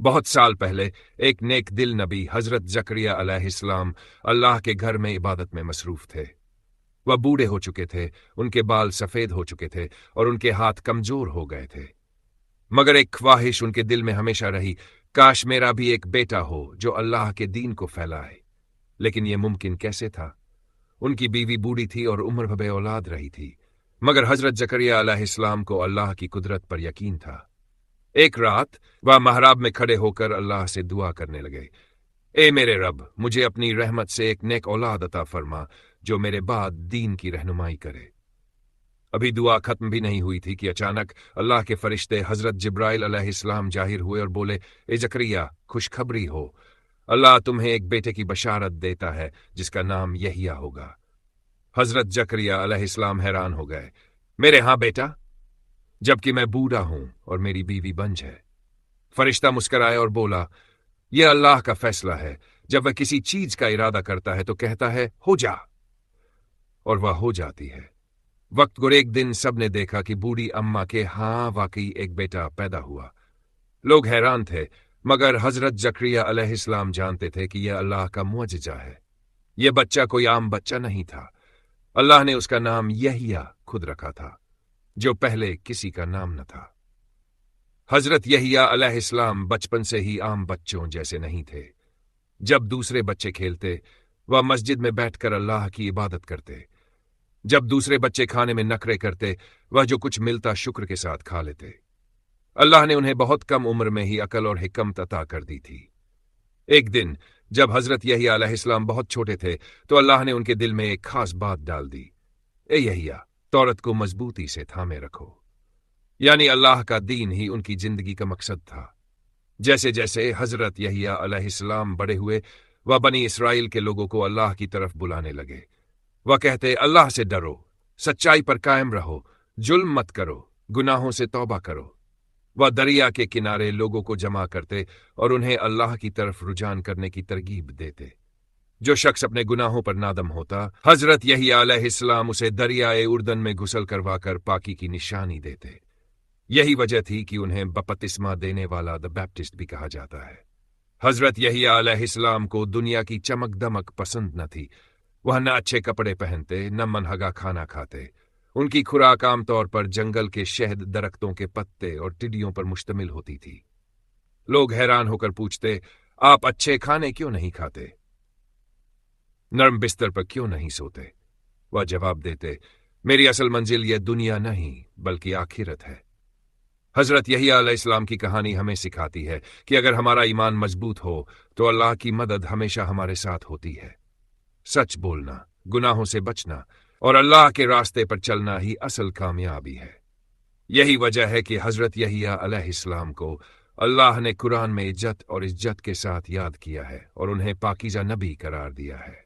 بہت سال پہلے ایک نیک دل نبی حضرت زکریا علیہ السلام اللہ کے گھر میں عبادت میں مصروف تھے۔ وہ بوڑھے ہو چکے تھے، ان کے بال سفید ہو چکے تھے اور ان کے ہاتھ کمزور ہو گئے تھے، مگر ایک خواہش ان کے دل میں ہمیشہ رہی، کاش میرا بھی ایک بیٹا ہو جو اللہ کے دین کو پھیلائے۔ لیکن یہ ممکن کیسے تھا؟ ان کی بیوی بوڑھی تھی اور عمر بے اولاد رہی تھی، مگر حضرت زکریا علیہ السلام کو اللہ کی قدرت پر یقین تھا۔ ایک رات وہ محراب میں کھڑے ہو کر اللہ سے دعا کرنے لگے، اے میرے رب، مجھے اپنی رحمت سے ایک نیک اولاد عطا فرما جو میرے بعد دین کی رہنمائی کرے۔ ابھی دعا ختم بھی نہیں ہوئی تھی کہ اچانک اللہ کے فرشتے حضرت جبرائیل علیہ السلام ظاہر ہوئے اور بولے، اے زکریا، خوشخبری ہو، اللہ تمہیں ایک بیٹے کی بشارت دیتا ہے جس کا نام یحییٰ ہوگا۔ حضرت زکریا علیہ السلام حیران ہو گئے، میرے ہاں بیٹا، جبکہ میں بوڑھا ہوں اور میری بیوی بنج ہے۔ فرشتہ مسکرایا اور بولا، یہ اللہ کا فیصلہ ہے، جب وہ کسی چیز کا ارادہ کرتا ہے تو کہتا ہے ہو جا، اور وہ ہو جاتی ہے۔ وقت گر ایک دن سب نے دیکھا کہ بوڑھی اماں کے ہاں واقعی ایک بیٹا پیدا ہوا۔ لوگ حیران تھے، مگر حضرت زکریا علیہ السلام جانتے تھے کہ یہ اللہ کا معجزہ ہے۔ یہ بچہ کوئی عام بچہ نہیں تھا، اللہ نے اس کا نام یحییٰ خود رکھا تھا، جو پہلے کسی کا نام نہ تھا۔ حضرت یحییٰ علیہ السلام بچپن سے ہی عام بچوں جیسے نہیں تھے۔ جب دوسرے بچے کھیلتے، وہ مسجد میں بیٹھ کر اللہ کی عبادت کرتے۔ جب دوسرے بچے کھانے میں نخرے کرتے، وہ جو کچھ ملتا شکر کے ساتھ کھا لیتے۔ اللہ نے انہیں بہت کم عمر میں ہی عقل اور حکمت عطا کر دی تھی۔ ایک دن جب حضرت یحییٰ علیہ السلام بہت چھوٹے تھے تو اللہ نے ان کے دل میں ایک خاص بات ڈال دی، اے یحییٰ، تورات کو مضبوطی سے تھامے رکھو۔ یعنی اللہ کا دین ہی ان کی زندگی کا مقصد تھا۔ جیسے جیسے حضرت یحییٰ علیہ السلام بڑے ہوئے، وہ بنی اسرائیل کے لوگوں کو اللہ کی طرف بلانے لگے۔ وہ کہتے، اللہ سے ڈرو، سچائی پر قائم رہو، ظلم مت کرو، گناہوں سے توبہ کرو۔ وہ دریا کے کنارے لوگوں کو جمع کرتے اور انہیں اللہ کی طرف رجوع کرنے کی ترغیب دیتے۔ جو شخص اپنے گناہوں پر نادم ہوتا، حضرت یحییٰ علیہ السلام اسے دریائے اردن میں غسل کروا کر پاکی کی نشانی دیتے۔ یہی وجہ تھی کہ انہیں بپتسمہ دینے والا دی بیپٹسٹ بھی کہا جاتا ہے۔ حضرت یحییٰ علیہ السلام کو دنیا کی چمک دمک پسند نہ تھی۔ وہ نہ اچھے کپڑے پہنتے، نہ منہگا کھانا کھاتے۔ ان کی خوراک عام طور پر جنگل کے شہد درختوں کے پتے اور ٹڈیوں پر مشتمل ہوتی تھی۔ لوگ حیران ہو کر پوچھتے، آپ اچھے کھانے کیوں نہیں کھاتے؟ نرم بستر پر کیوں نہیں سوتے؟ وہ جواب دیتے، میری اصل منزل یہ دنیا نہیں بلکہ آخرت ہے۔ حضرت یحییٰ علیہ السلام کی کہانی ہمیں سکھاتی ہے کہ اگر ہمارا ایمان مضبوط ہو تو اللہ کی مدد ہمیشہ ہمارے ساتھ ہوتی ہے۔ سچ بولنا، گناہوں سے بچنا اور اللہ کے راستے پر چلنا ہی اصل کامیابی ہے۔ یہی وجہ ہے کہ حضرت یحییٰ علیہ السلام کو اللہ نے قرآن میں عزت اور عزت کے ساتھ یاد کیا ہے اور انہیں پاکیزہ نبی قرار دیا ہے۔